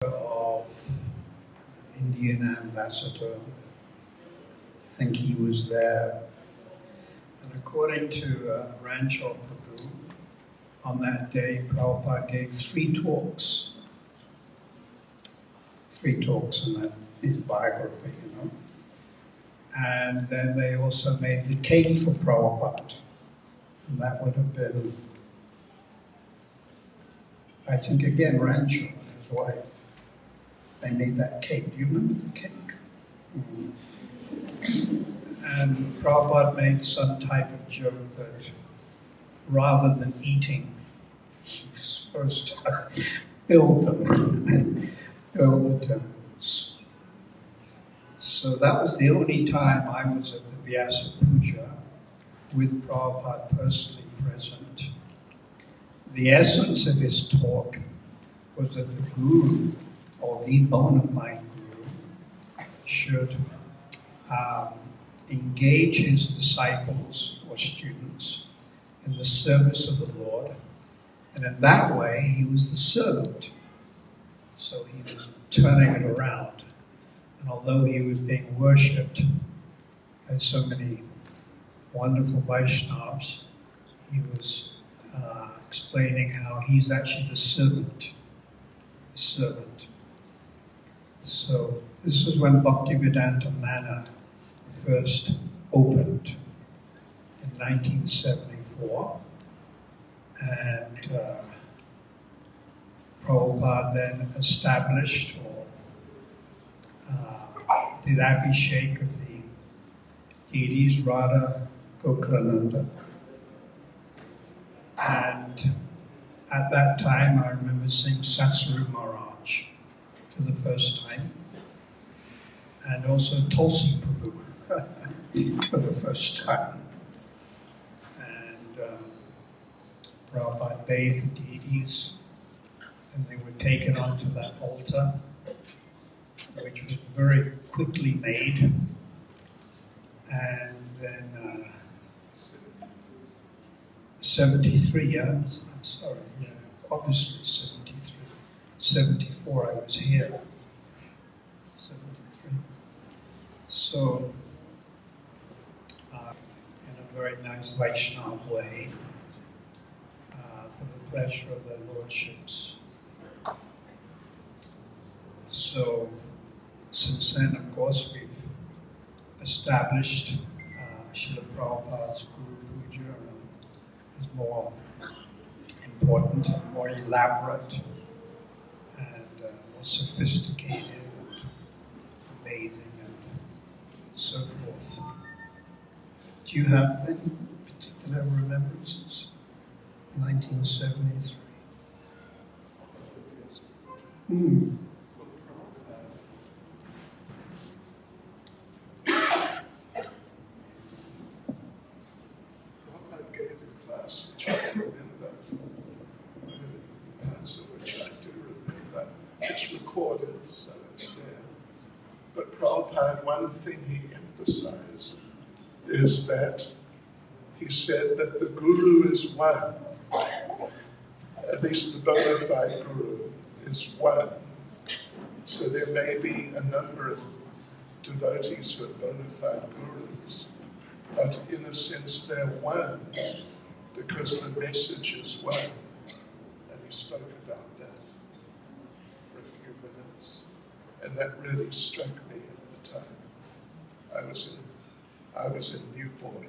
of Indian ambassador. I think he was there. And according to Rancho Prabhu, on that day, Prabhupada gave three talks in that, his biography, And then they also made the cake for Prabhupada. And that would have been, I think again, Rancho, his wife. They made that cake. Do you remember the cake? And Prabhupada made some type of joke that rather than eating, he was supposed to build them, build the temples. So that was the only time I was at the Vyasa Puja with Prabhupada personally present. The essence of his talk was that the Guru, or the bona fide Guru, should engage his disciples or students in the service of the Lord, and in that way he was the servant. So he was turning it around. And although he was being worshipped as so many wonderful Vaishnavas, he was explaining how he's actually the servant. So this is when Bhaktivedanta Manor first opened in 1974, and Prabhupada then established or did Abhishek of the deities, Radha, Gokulananda. And at that time I remember seeing Satsuru Maharaj for the first time, and also Tulsi Prabhu for the first time. And Prabhupada bathed the deities, and they were taken onto that altar, which was very quickly made. And then 73, I'm sorry, obviously 73. 74 I was here. 73. So, in a very nice Vaishnava way, for the pleasure of their lordships. So, since then, of course, we've established Srila Prabhupada's Guru Puja as more important and more elaborate and more sophisticated, and bathing and so forth. Do you have any particular remembrances? 1973. Parts of which I do remember. It's recorded, so it's there. But Prabhupada, one thing he emphasized is that he said that the Guru is one. At least the bona fide Guru is one. So there may be a number of devotees who are bona fide Gurus, but in a sense they're one because the message is one. And he spoke about that for a few minutes, and that really struck me at the time. I was in Newport,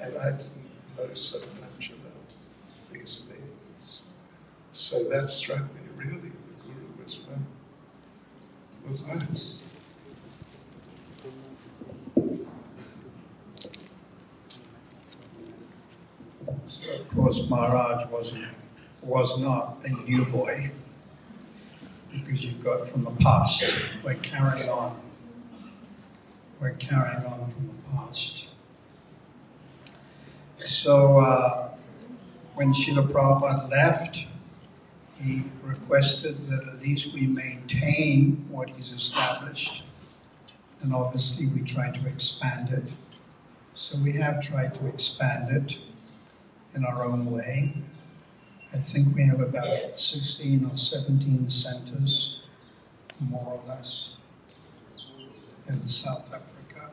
and I didn't know so much about these things. So that struck me really. The Guru was one. It was nice. So of course Maharaj was not a new boy, because you've got from the past. We're carrying on. We're carrying on from the past. So when Srila Prabhupada left, he requested that at least we maintain what he's established, and obviously we try to expand it. So we have tried to expand it in our own way, I think we have about 16 or 17 centers, more or less, in South Africa.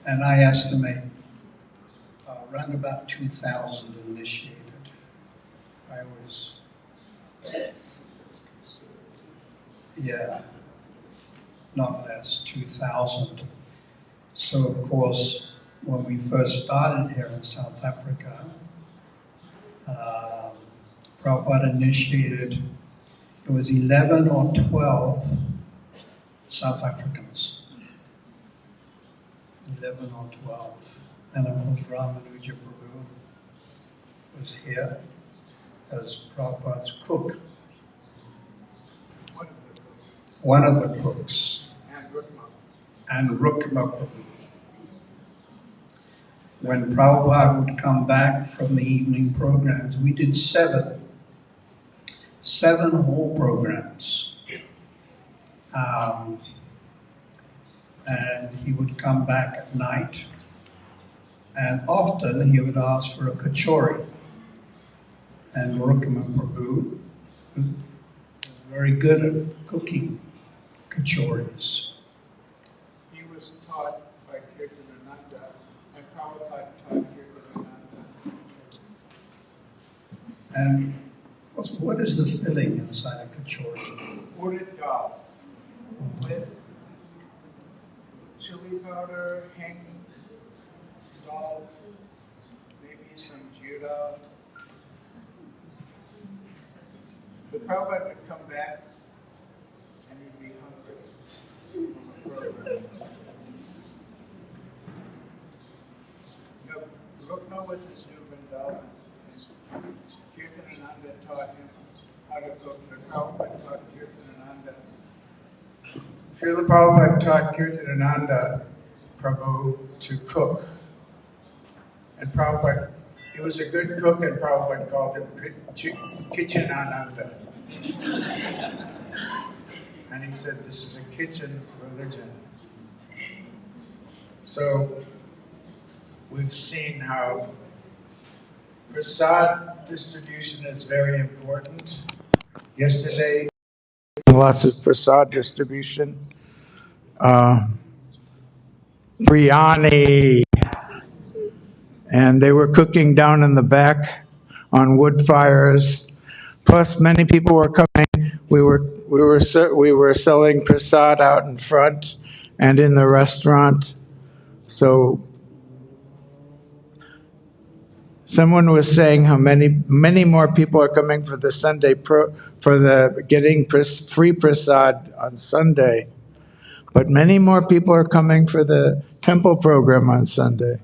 And I estimate around about 2,000 initiated. I was, yeah, not less, 2,000. So of course, when we first started here in South Africa, Prabhupada initiated, it was 11 or 12 South Africans. 11 or 12. And of course, Ramanuja Prabhu was here as Prabhupada's cook. One of the cooks. And Rukma Prabhu. When Prabhupada would come back from the evening programs, we did seven whole programs. And he would come back at night, and often he would ask for a kachori. And Rukma Prabhu was very good at cooking kachoris. He was taught by Kirtanananda, and Prabhupada taught Kirtanananda. And what is the filling inside a kachori? Urad dal with chili powder, hing, salt, maybe some jeera. The Prabhupada would come back and he'd be hungry from a program. Rukma was his new Vrindavan. Kirtanananda taught him how to cook. The Prabhupada taught Kirtanananda. Srila Prabhupada taught Kirtanananda Prabhu to cook. And Prabhupada, he was a good cook, and Prabhupada called him Kitchenananda. And he said, this is a kitchen religion. So we've seen how prasad distribution is very important. Yesterday, lots of prasad distribution. Biryani. And they were cooking down in the back on wood fires. Plus, many people were coming. We were selling prasad out in front and in the restaurant. So someone was saying how many more people are coming for the Sunday for the getting free prasad on Sunday, but many more people are coming for the temple program on Sunday.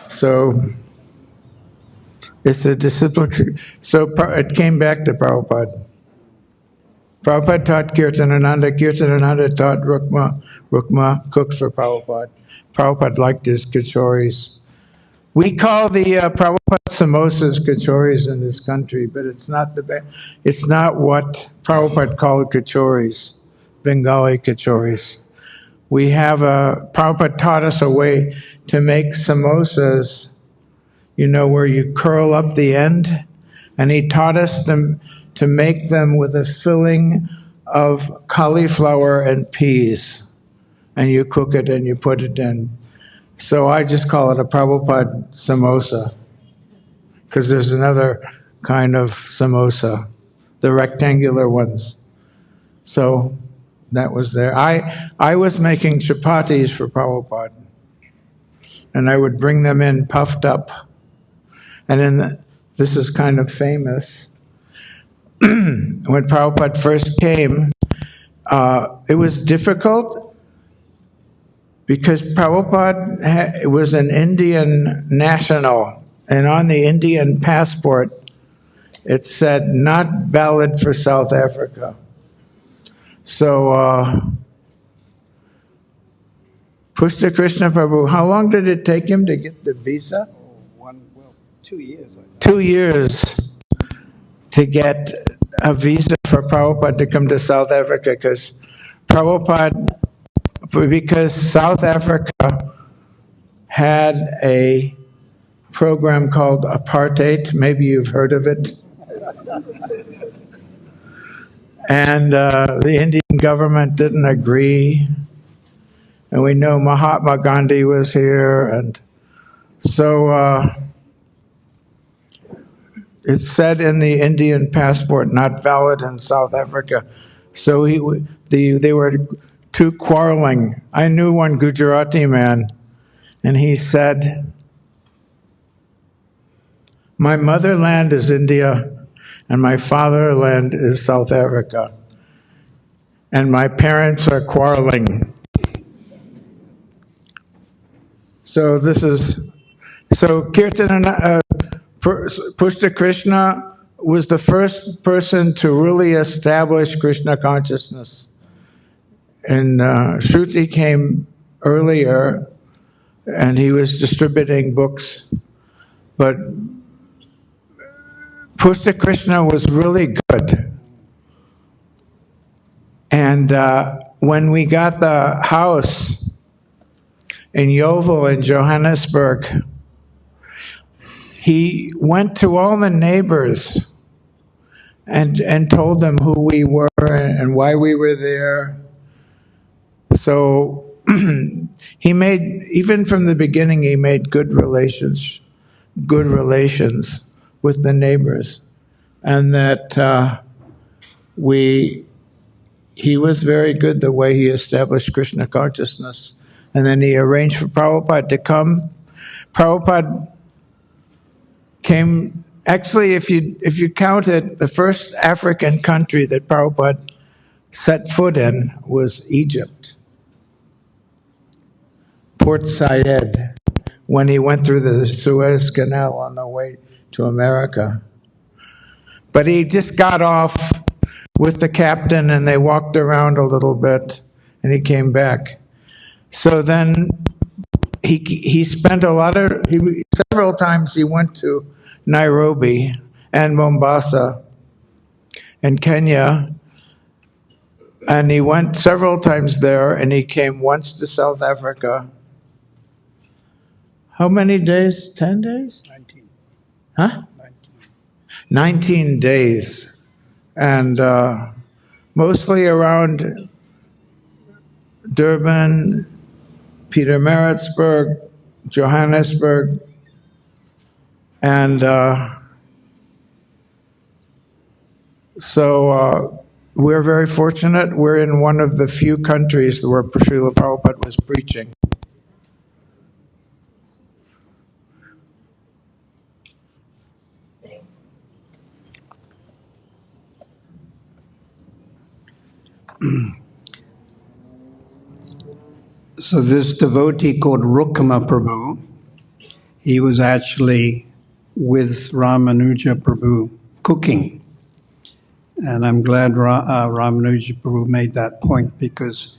So it's a discipline. So it came back to Prabhupada. Prabhupada taught Kirtanananda. Kirtanananda taught Rukma. Rukma cooked for Prabhupada. Prabhupada liked his kachoris. We call the Prabhupada samosas kachoris in this country, but it's not it's not what Prabhupada called kachoris, Bengali kachoris. We have Prabhupada taught us a way to make samosas, where you curl up the end, and he taught us to make them with a filling of cauliflower and peas, and you cook it and you put it in. So I just call it a Prabhupada samosa, because there's another kind of samosa, the rectangular ones. So that was there. I was making chapatis for Prabhupada, and I would bring them in puffed up. And this is kind of famous. When Prabhupada first came, it was difficult because Prabhupada was an Indian national, and on the Indian passport, it said, not valid for South Africa. So, Pushta Krishna Prabhu, how long did it take him to get the visa? 2 years. 2 years to get a visa for Prabhupada to come to South Africa, because South Africa had a program called Apartheid. Maybe you've heard of it. And the Indian government didn't agree. And we know Mahatma Gandhi was here. And so it said in the Indian passport, not valid in South Africa. So they were too quarreling. I knew one Gujarati man, and he said, "My motherland is India, and my fatherland is South Africa. And my parents are quarreling." So Pushta Krishna was the first person to really establish Krishna consciousness. And Shruti came earlier, and he was distributing books. But Pushta Krishna was really good. And when we got the house in Yeovil in Johannesburg, he went to all the neighbors and told them who we were and why we were there. So he made, even from the beginning, he made good relations with the neighbors. And that he was very good the way he established Krishna consciousness. And then he arranged for Prabhupada to come. Prabhupada came, actually, if you count it, the first African country that Prabhupada set foot in was Egypt. Port Said, when he went through the Suez Canal on the way to America. But he just got off with the captain and they walked around a little bit and he came back. So then he spent several times he went to Nairobi and Mombasa and Kenya, and he went several times there, and he came once to South Africa. How many days? 10 days? 19. Huh? 19. 19 days. And mostly around Durban, Pietermaritzburg, Johannesburg, and so we're very fortunate. We're in one of the few countries where Srila Prabhupada was preaching. So this devotee called Rukma Prabhu, he was actually with Ramanuja Prabhu cooking. And I'm glad Ramanuja Prabhu made that point, because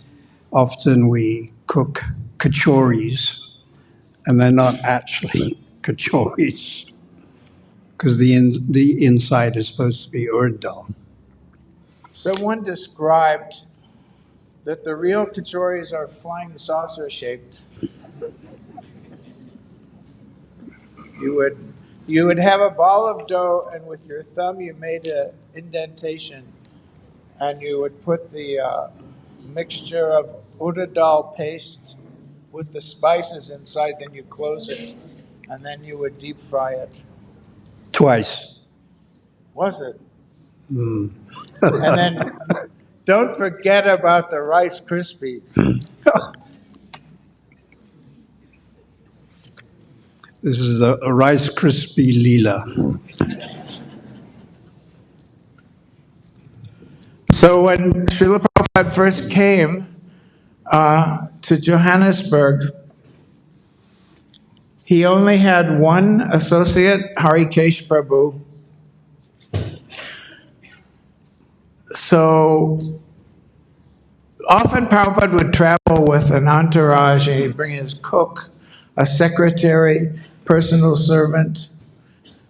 often we cook kachoris and they're not actually kachoris, because the inside is supposed to be urd dal. Someone described that the real kachoris are flying saucer shaped. You would have a ball of dough, and with your thumb you made an indentation, and you would put the mixture of urad dal paste with the spices inside, then you close it, and then you would deep fry it. Twice. Was it? And then don't forget about the Rice Krispies. This is a Rice Krispie Leela. So when Srila Prabhupada first came to Johannesburg, he only had one associate, Harikesh Prabhu. So often Prabhupada would travel with an entourage, and he'd bring his cook, a secretary, personal servant,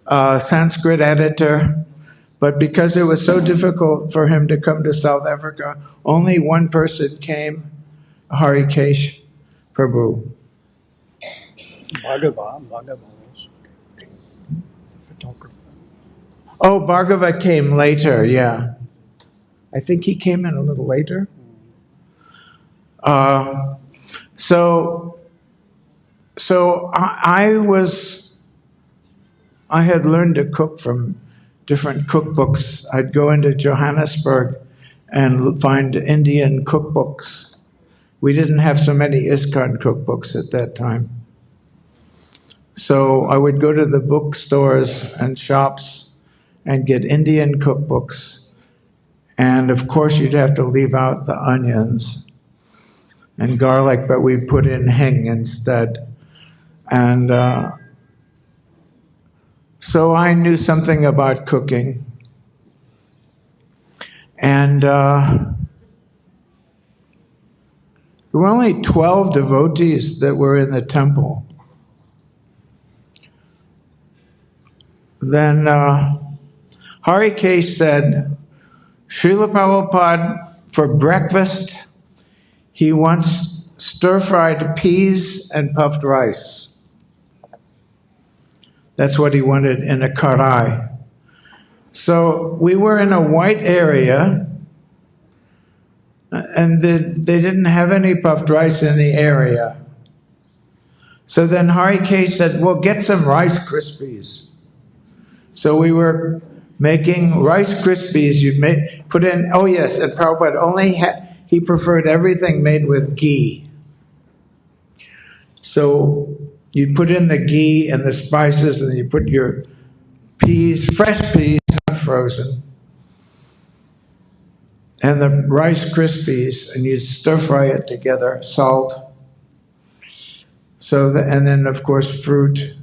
Sanskrit editor. But because it was so difficult for him to come to South Africa, only one person came, Harikesh Prabhu. Bhagava. Oh, Bhargava came later, yeah. I think he came in a little later. So I had learned to cook from different cookbooks. I'd go into Johannesburg and find Indian cookbooks. We didn't have so many ISKCON cookbooks at that time. So I would go to the bookstores and shops and get Indian cookbooks. And of course, you'd have to leave out the onions and garlic, but we put in hing instead. And so I knew something about cooking. And there were only 12 devotees that were in the temple. Then Hari K said, Srila Prabhupada, for breakfast, he wants stir-fried peas and puffed rice. That's what he wanted in a karai. So we were in a white area, and they didn't have any puffed rice in the area. So then Hari K said, well, get some Rice Krispies. So we were making Rice Krispies. You'd put in, oh yes, and Prabhupada he preferred everything made with ghee. So you'd put in the ghee and the spices, and you put your peas, fresh peas, not frozen, and the Rice Krispies, and you'd stir fry it together, salt. And then of course fruit.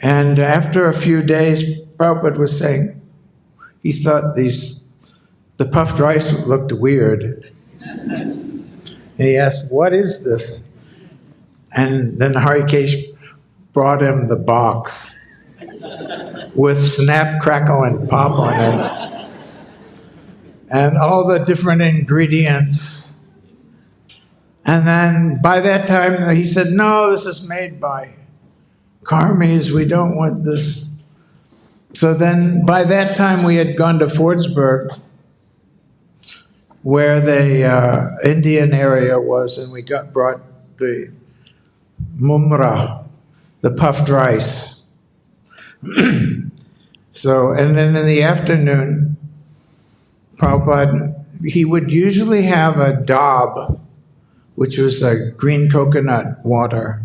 And after a few days, Prabhupada was saying, he thought the puffed rice looked weird. And he asked, what is this? And then Harikesh brought him the box with snap, crackle, and pop on it. And all the different ingredients. And then by that time, he said, no, this is made by Karmis, we don't want this. So then by that time we had gone to Fordsburg, where the Indian area was, and we brought the mumra, the puffed rice. So, and then in the afternoon, Prabhupada, he would usually have a dab, which was a green coconut water,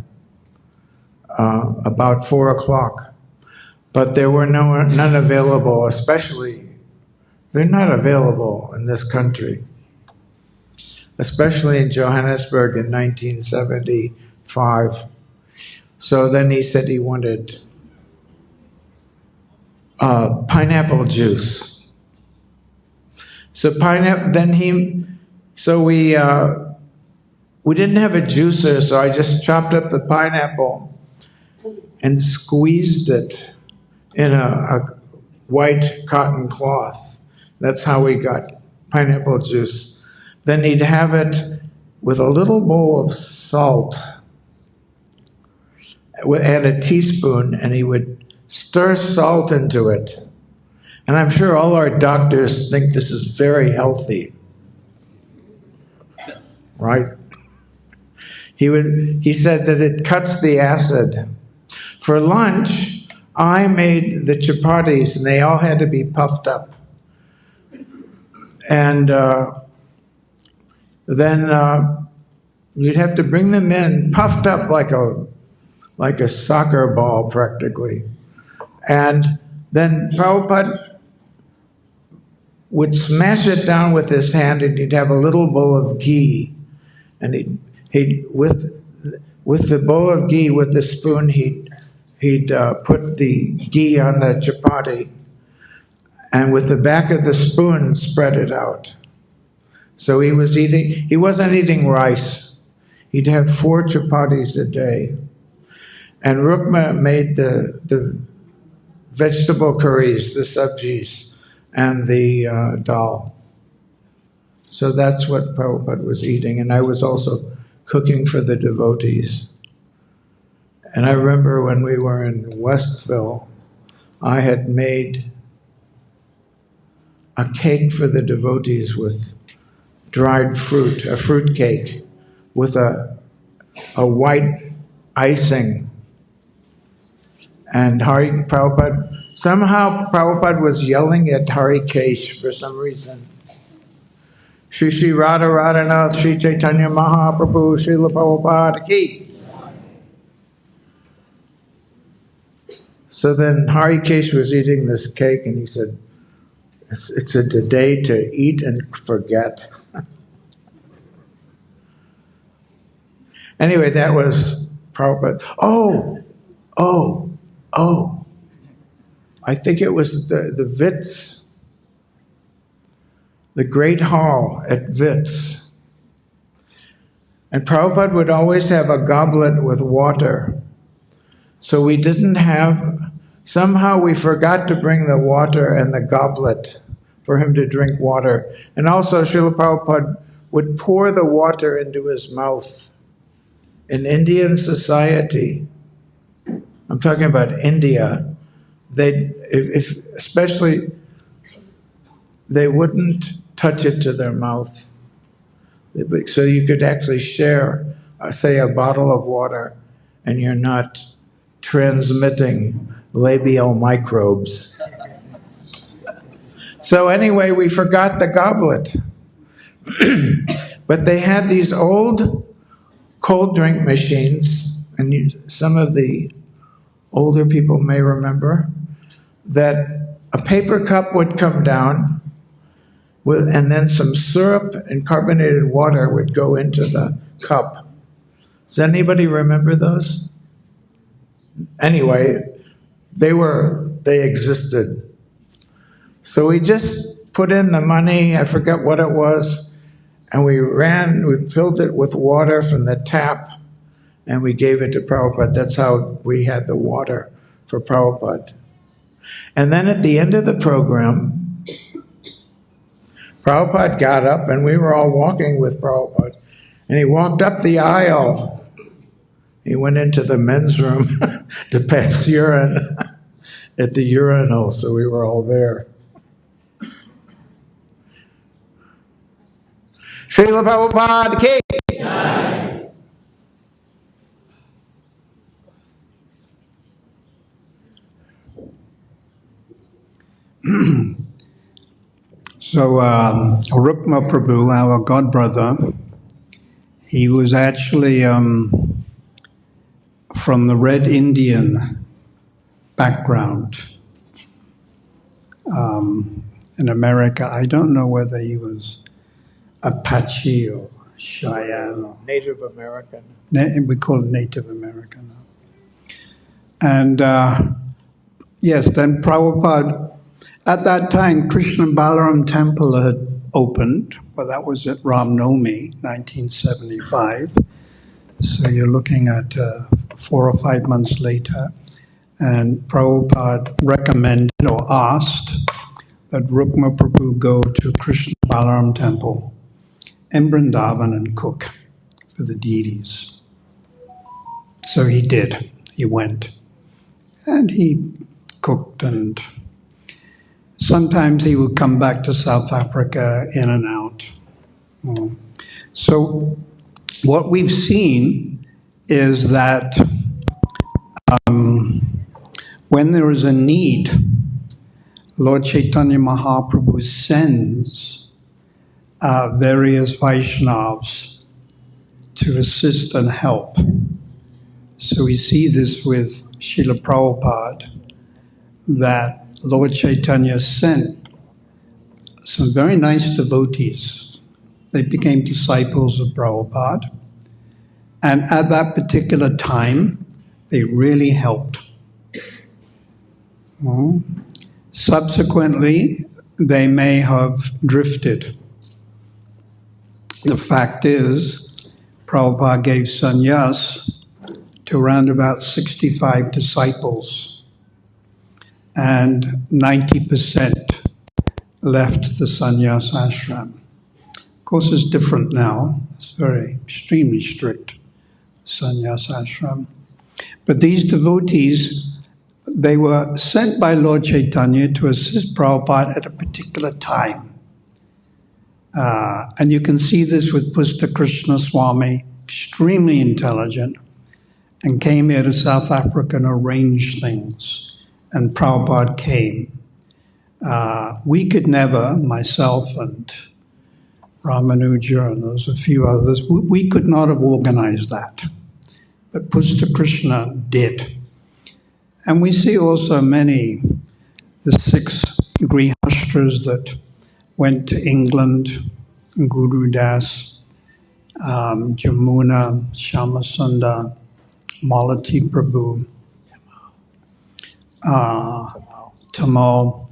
about 4 o'clock. But there were none available, especially, they're not available in this country, especially in Johannesburg in 1975. So then he said he wanted pineapple juice. So we didn't have a juicer, so I just chopped up the pineapple and squeezed it in a white cotton cloth. That's how we got pineapple juice. Then he'd have it with a little bowl of salt, add a teaspoon, and he would stir salt into it. And I'm sure all our doctors think this is very healthy, right? He said that it cuts the acid. For lunch, I made the chapatis, and they all had to be puffed up. And then you'd have to bring them in puffed up like a soccer ball, practically. And then Prabhupada would smash it down with his hand, and he'd have a little bowl of ghee. And he'd with the bowl of ghee, with the spoon, he'd put the ghee on the chapati, and with the back of the spoon, spread it out. So he wasn't eating rice. He'd have 4 chapatis a day. And Rukma made the vegetable curries, the sabjis, and the dal. So that's what Prabhupada was eating, and I was also cooking for the devotees. And I remember when we were in Westville, I had made a cake for the devotees with dried fruit, a fruit cake with a white icing. And somehow Prabhupada was yelling at Harikesh for some reason. Shri Shri Radha Radhanath, Shri Chaitanya Mahaprabhu, Srila Prabhupada ki. So then Harikesh was eating this cake and he said, it's a day to eat and forget. Anyway, that was Prabhupada. Oh. I think it was the Wits, the Great Hall at Wits. And Prabhupada would always have a goblet with water. So we didn't have, somehow we forgot to bring the water and the goblet for him to drink water. And also Srila Prabhupada would pour the water into his mouth. In Indian society, I'm talking about India, especially, they wouldn't touch it to their mouth. So you could actually share, say, a bottle of water, and you're not transmitting labial microbes. So anyway, we forgot the goblet. But they had these old cold drink machines, and some of the older people may remember, that a paper cup would come down, and then some syrup and carbonated water would go into the cup. Does anybody remember those? Anyway, they existed. So we just put in the money, I forget what it was, and we filled it with water from the tap, and we gave it to Prabhupada. That's how we had the water for Prabhupada. And then at the end of the program, Prabhupada got up, and we were all walking with Prabhupada, and he walked up the aisle. He went into the men's room to pass urine at the urinal, so we were all there. Srila Prabhupada ki. So Rukma Prabhu, our godbrother, he was actually from the Red Indian background in America. I don't know whether he was Apache or Cheyenne. Or Native American. We call it Native American. And yes, then Prabhupada, at that time, Krishna Balaram Temple had opened. Well, that was at Ram Navami, 1975. So you're looking at 4 or 5 months later. And Prabhupada recommended or asked that Rukma Prabhu go to Krishna Balaram Temple in Vrindavan and cook for the deities. So he did. He went. And he cooked, and sometimes he would come back to South Africa in and out. So what we've seen is that when there is a need, Lord Chaitanya Mahaprabhu sends various Vaishnavas to assist and help. So we see this with Srila Prabhupada, that Lord Chaitanya sent some very nice devotees. They became disciples of Prabhupada. And at that particular time, they really helped. Subsequently, they may have drifted. The fact is, Prabhupada gave sannyas to around about 65 disciples, and 90% left the sannyas ashram. Of course, it's different now. It's very extremely strict, sannyas ashram. But these devotees, they were sent by Lord Chaitanya to assist Prabhupada at a particular time. And you can see this with Pusta Krishna Swami, extremely intelligent, and came here to South Africa and arranged things. And Prabhupada came. We could never, myself and Ramanuja, and there's a few others, we could not have organized that. But Pusta Krishna did. And we see also the 6 Grihastras that went to England, Guru Das, Jamuna, Shyamasundar, Malati Prabhu, Tamal.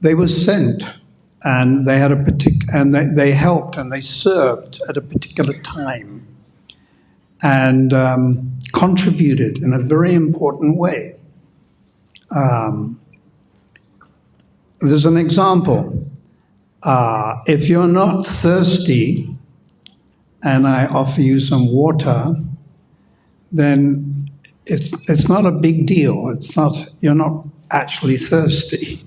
They were sent, and they had they helped and they served at a particular time, and contributed in a very important way. There's an example. If you're not thirsty and I offer you some water, then it's not a big deal. You're not actually thirsty.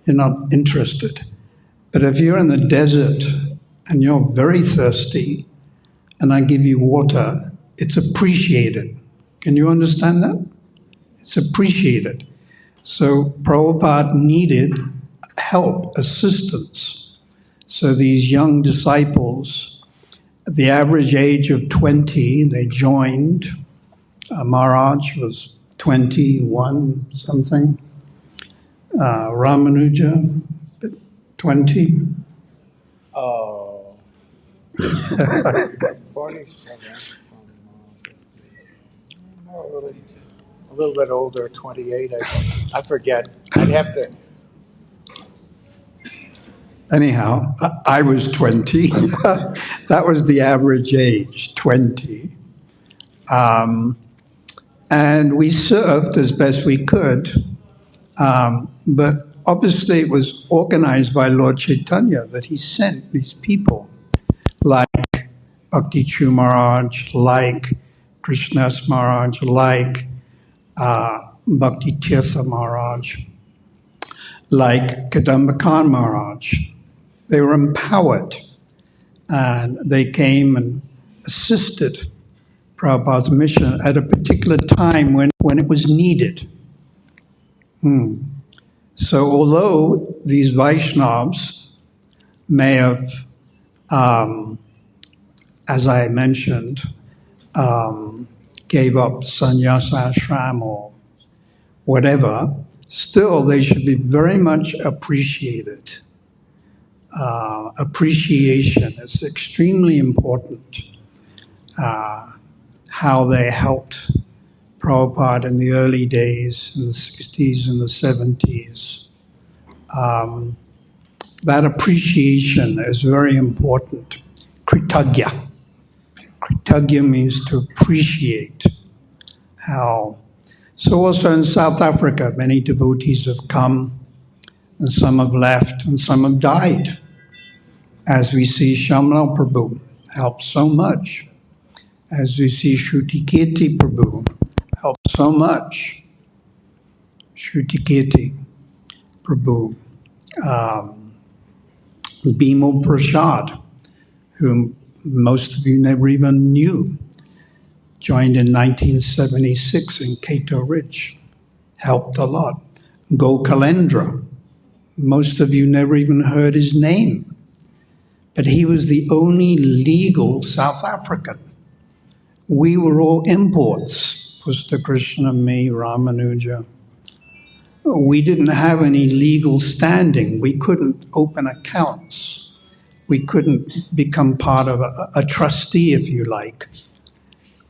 You're not interested. But if you're in the desert and you're very thirsty and I give you water, it's appreciated. Can you understand that? It's appreciated. So Prabhupada needed help, assistance. So these young disciples, at the average age of 20, they joined. Maharaj was 21 something. Ramanuja, 20. Oh. 47. A little bit older, 28. I forget. I'd have to. Anyhow, I was 20. That was the average age, 20. And we served as best we could. But obviously it was organized by Lord Chaitanya that he sent these people like Bhakti Chu Maharaj, like Krishnas Maharaj, like Bhakti Tirtha Maharaj, like Kadambakan Maharaj. They were empowered, and they came and assisted Prabhupada's mission at a particular time when it was needed. So although these Vaishnavas may have, as I mentioned, gave up sannyasa ashram or whatever, still they should be very much appreciated. Appreciation is extremely important. How they helped Prabhupada in the early days, in the 60s and the 70s. That appreciation is very important. Kritagya. Kritagya means to appreciate how. So also in South Africa, many devotees have come, and some have left, and some have died. As we see Shamlal Prabhu helped so much. As we see Shrutikirti Prabhu helped so much. Shrutikirti Prabhu. Bhimo Prasad, whom most of you never even knew, joined in 1976 in Cato Ridge, helped a lot. Gokalendra, most of you never even heard his name, but he was the only legal South African. We were all imports, Pusta Krishna, me, Ramanuja. We didn't have any legal standing. We couldn't open accounts. We couldn't become part of a trustee, if you like.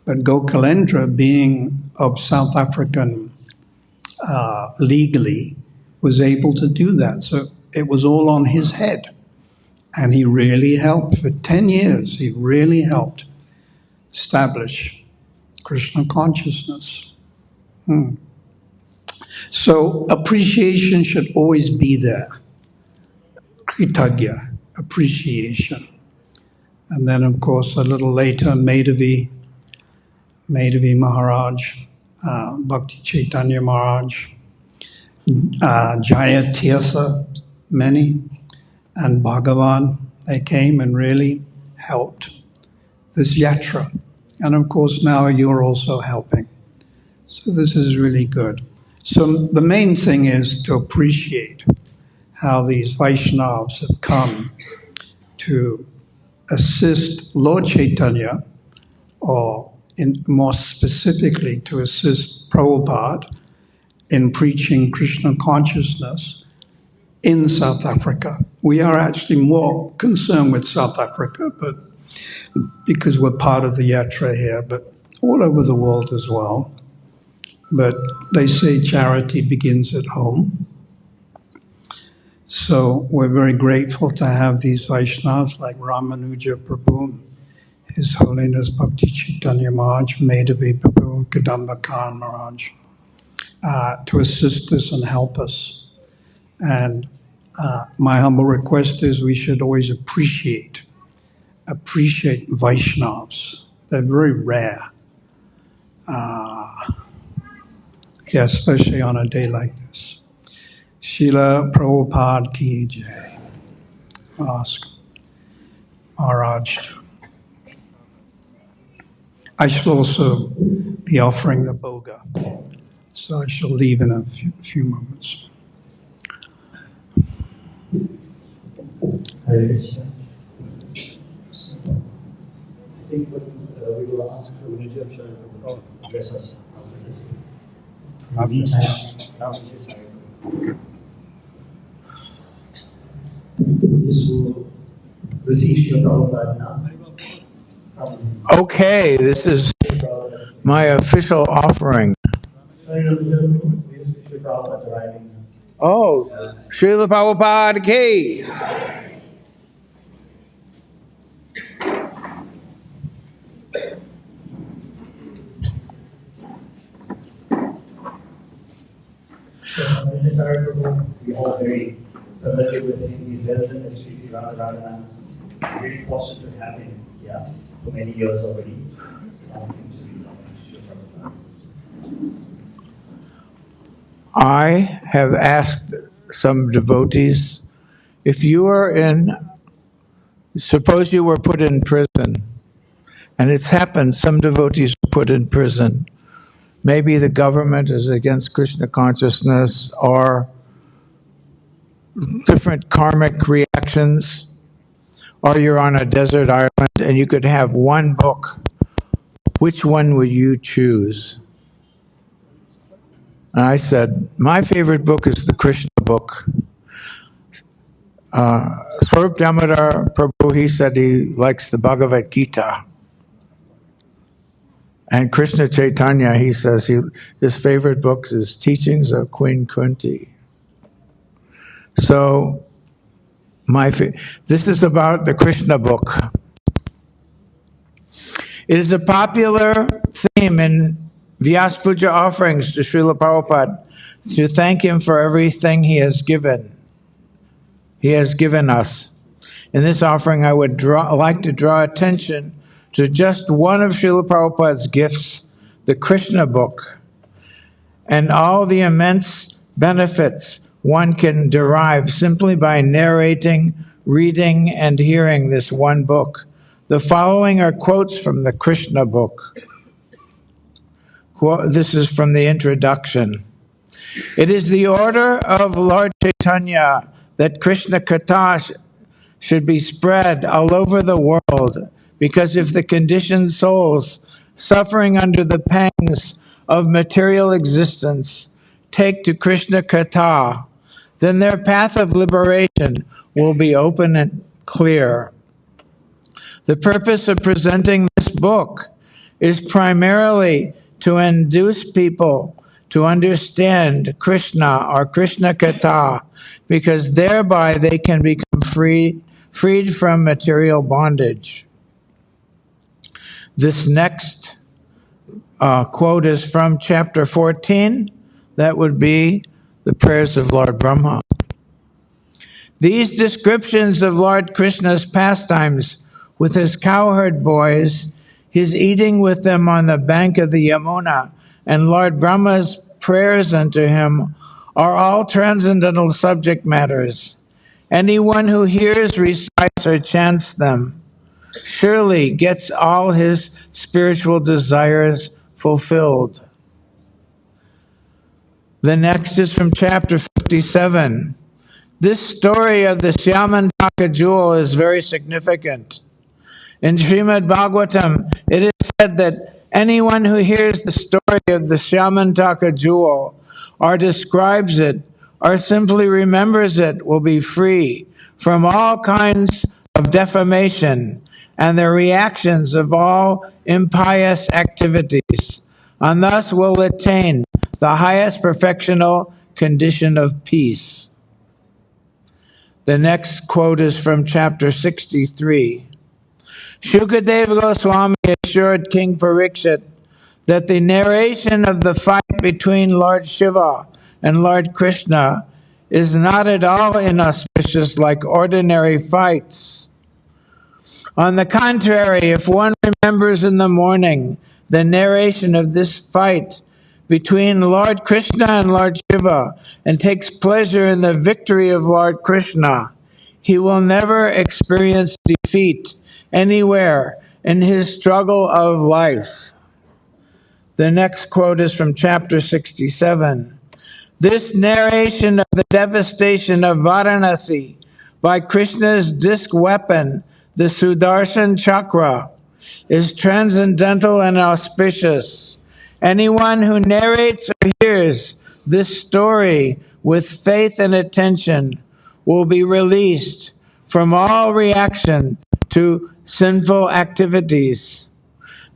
But Gokalendra, being of South African legally, was able to do that. So it was all on his head. And he really helped. For 10 years, he really helped establish Krishna consciousness. So appreciation should always be there. Kritagya, appreciation. And then, of course, a little later, Madhavi Maharaj, Bhakti Chaitanya Maharaj, Jaya Tirtha, many, and Bhagavan. They came and really helped this yatra. And of course, now you're also helping. So this is really good. So the main thing is to appreciate how these Vaishnavas have come to assist Lord Chaitanya, or more specifically to assist Prabhupada in preaching Krishna consciousness in South Africa. We are actually more concerned with South Africa, but because we're part of the yatra here, but all over the world as well. But they say charity begins at home. So we're very grateful to have these Vaishnavas like Ramanuja Prabhu, His Holiness Bhakti Chaitanya Maharaj, Madhavi Prabhu, Kadamba Khan Maharaj, to assist us and help us. And my humble request is we should always appreciate Vaishnavas. They're very rare. Yeah, especially on a day like this. Srila Prabhupada ki jai. Ask Maharaj. I shall also be offering the boga, so I shall leave in a few moments. Hare Krishna. I think we will ask Ramanuja to address us after this. In the meantime, this will receive your Prabhupada now. Okay, this is my official offering. Oh, Srila Prabhupada ki. We all very familiar with him. He's resident at Sri Radha. Very fortunate to have him here for many years already. I have asked some devotees, if you are suppose you were put in prison, and it's happened, some devotees were put in prison. Maybe the government is against Krishna consciousness or different karmic reactions, or you're on a desert island and you could have one book. Which one would you choose? And I said, my favorite book is the Krishna book. Swarup Damodar Prabhu, he said he likes the Bhagavad Gita. And Krishna Chaitanya, he says his favorite book is Teachings of Queen Kunti. So, this is about the Krishna book. It is a popular theme in Vyasa Puja offerings to Srila Prabhupada to thank him for everything he has given. He has given us. In this offering, I would like to draw attention to just one of Srila Prabhupada's gifts, the Krishna book, and all the immense benefits one can derive simply by narrating, reading, and hearing this one book. The following are quotes from the Krishna book. This is from the introduction. It is the order of Lord Chaitanya that Krishna Katha should be spread all over the world, because if the conditioned souls suffering under the pangs of material existence take to Krishna Katha, then their path of liberation will be open and clear. The purpose of presenting this book is primarily to induce people to understand Krishna or Krishna Katha, because thereby they can become freed from material bondage. This next quote is from chapter 14. That would be the prayers of Lord Brahma. These descriptions of Lord Krishna's pastimes with his cowherd boys, his eating with them on the bank of the Yamuna, and Lord Brahma's prayers unto him are all transcendental subject matters. Anyone who hears, recites, or chants them surely gets all his spiritual desires fulfilled. The next is from chapter 57. This story of the Syamantaka jewel is very significant. In Srimad Bhagavatam, it is said that anyone who hears the story of the Syamantaka jewel, or describes it, or simply remembers it, will be free from all kinds of defamation and the reactions of all impious activities, and thus will attain the highest perfectional condition of peace. The next quote is from chapter 63. Shukadeva Goswami assured King Parikshit that the narration of the fight between Lord Shiva and Lord Krishna is not at all inauspicious like ordinary fights. On the contrary, if one remembers in the morning the narration of this fight between Lord Krishna and Lord Shiva and takes pleasure in the victory of Lord Krishna, he will never experience defeat anywhere in his struggle of life. The next quote is from chapter 67. This narration of the devastation of Varanasi by Krishna's disc weapon, the Sudarshan Chakra, is transcendental and auspicious. Anyone who narrates or hears this story with faith and attention will be released from all reaction to sinful activities.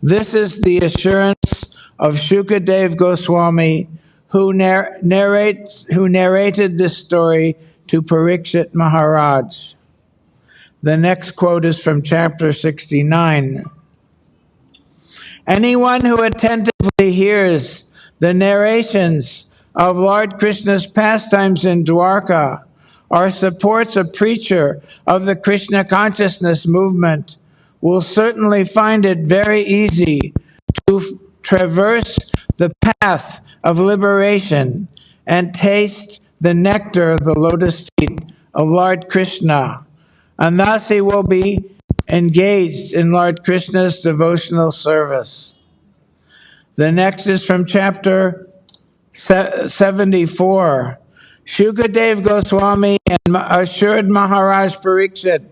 This is the assurance of Shukadev Goswami, who narrated this story to Parikshit Maharaj. The next quote is from chapter 69. Anyone who attentively hears the narrations of Lord Krishna's pastimes in Dwarka or supports a preacher of the Krishna consciousness movement will certainly find it very easy to traverse the path of liberation and taste the nectar of the lotus feet of Lord Krishna, and thus he will be engaged in Lord Krishna's devotional service. The next is from chapter 74. Shukadev Goswami assured Maharaj Parikshit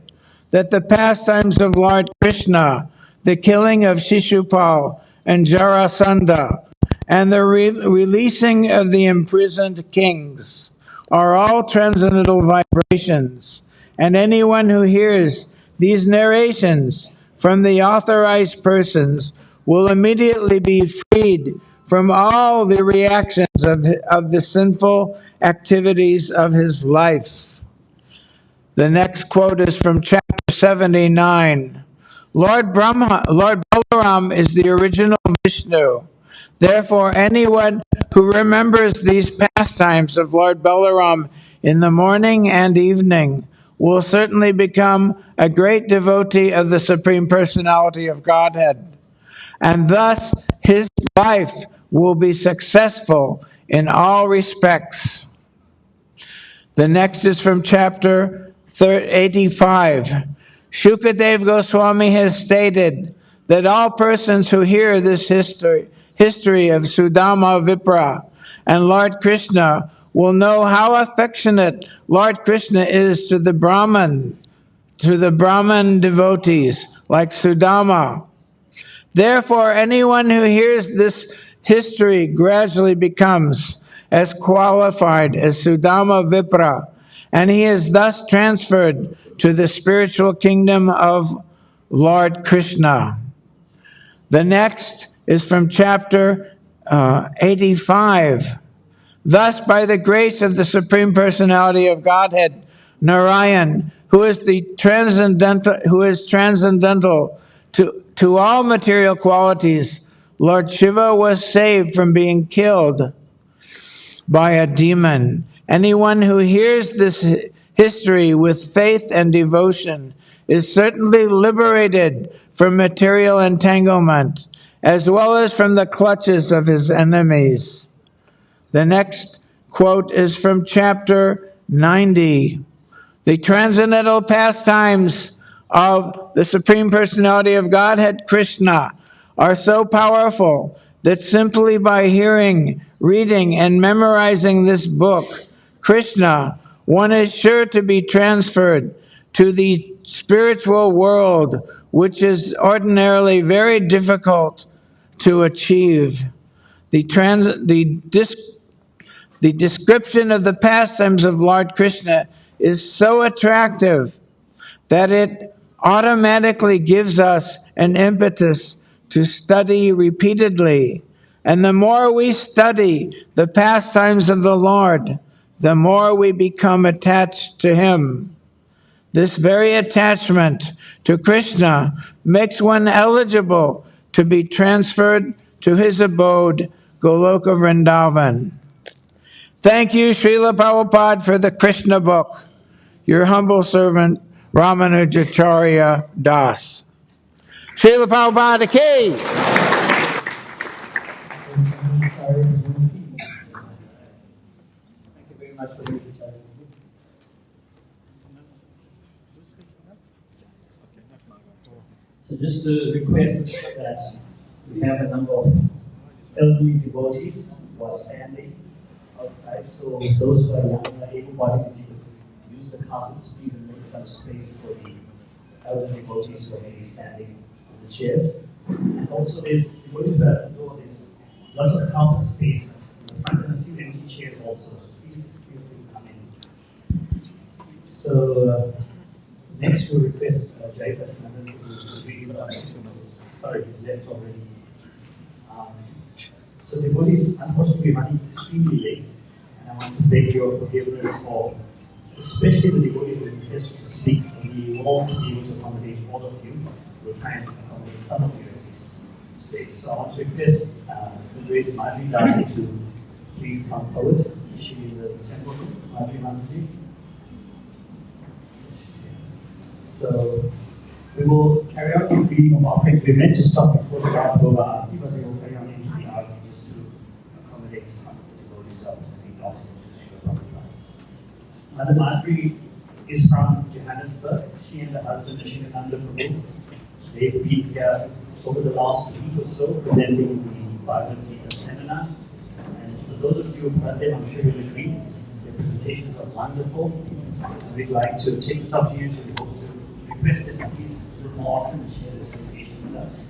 that the pastimes of Lord Krishna, the killing of Shishupal and Jarasandha, and the releasing of the imprisoned kings are all transcendental vibrations, and anyone who hears these narrations from the authorized persons will immediately be freed from all the reactions of the sinful activities of his life. The next quote is from chapter 79. Lord Balaram is the original Vishnu. Therefore, anyone who remembers these pastimes of Lord Balaram in the morning and evening will certainly become a great devotee of the Supreme Personality of Godhead. And thus, his life will be successful in all respects. The next is from chapter 85. Shukadev Goswami has stated that all persons who hear this history of Sudama Vipra and Lord Krishna will know how affectionate Lord Krishna is to the Brahman devotees like Sudama. Therefore, anyone who hears this history gradually becomes as qualified as Sudama Vipra, and he is thus transferred to the spiritual kingdom of Lord Krishna. The next is from chapter 85. Thus, by the grace of the Supreme Personality of Godhead, Narayan, who is transcendental to all material qualities, Lord Shiva was saved from being killed by a demon. Anyone who hears this history with faith and devotion is certainly liberated from material entanglement as well as from the clutches of his enemies. The next quote is from chapter 90. The transcendental pastimes of the Supreme Personality of Godhead, Krishna, are so powerful that simply by hearing, reading, and memorizing this book, Krishna, one is sure to be transferred to the spiritual world, which is ordinarily very difficult to achieve. The description of the pastimes of Lord Krishna is so attractive that it automatically gives us an impetus to study repeatedly. And the more we study the pastimes of the Lord, the more we become attached to Him. This very attachment to Krishna makes one eligible to be transferred to His abode, Goloka Vrindavan. Thank you, Srila Prabhupada, for the Krishna book. Your humble servant, Ramanujacharya Das. Srila Prabhupada ki! Thank you very much for your time. So just to request that we have a number of elderly devotees who are standing outside. So those who are young and able-bodied, if you could use the carpets, please, and make some space for the elderly devotees who are maybe standing on the chairs. And also there's devotees who are at the door, there's lots of carpet space in the front and a few empty chairs also. So please feel free to come in. So next we'll request Vyasa to read the sorry, he's left already. So the devotees unfortunately running extremely late, and I want to beg your forgiveness for, especially the devotees who requested to speak. We won't be able to accommodate all of you. We'll try and accommodate some of you at least today. So I want to request the Grace Madhuri Dasi to please come forward. Is she in the temple? Madhuri Mataji. So we will carry out the reading of offerings. We meant to stop before the last Gola Aarti, but we will carry on into the Aarti just to accommodate some of the devotees of the also to Srila Prabhupada. Mother Madhuri is from Johannesburg. She and her husband, Nishinananda Prabhu, they've been here over the last week or so presenting the Bhagavad Gita seminar. And for those of you who heard them, I'm sure you'll agree, their presentations are wonderful. We'd like to take this opportunity to request that you please do more often and share the association with us.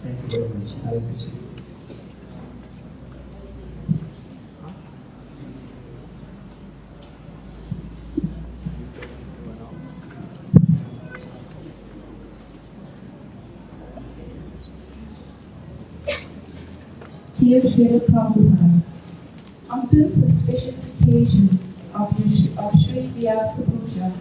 Thank you very much. Have a good day. Dear Srila Prabhupada, on this auspicious occasion of Sri Vyasa Puja,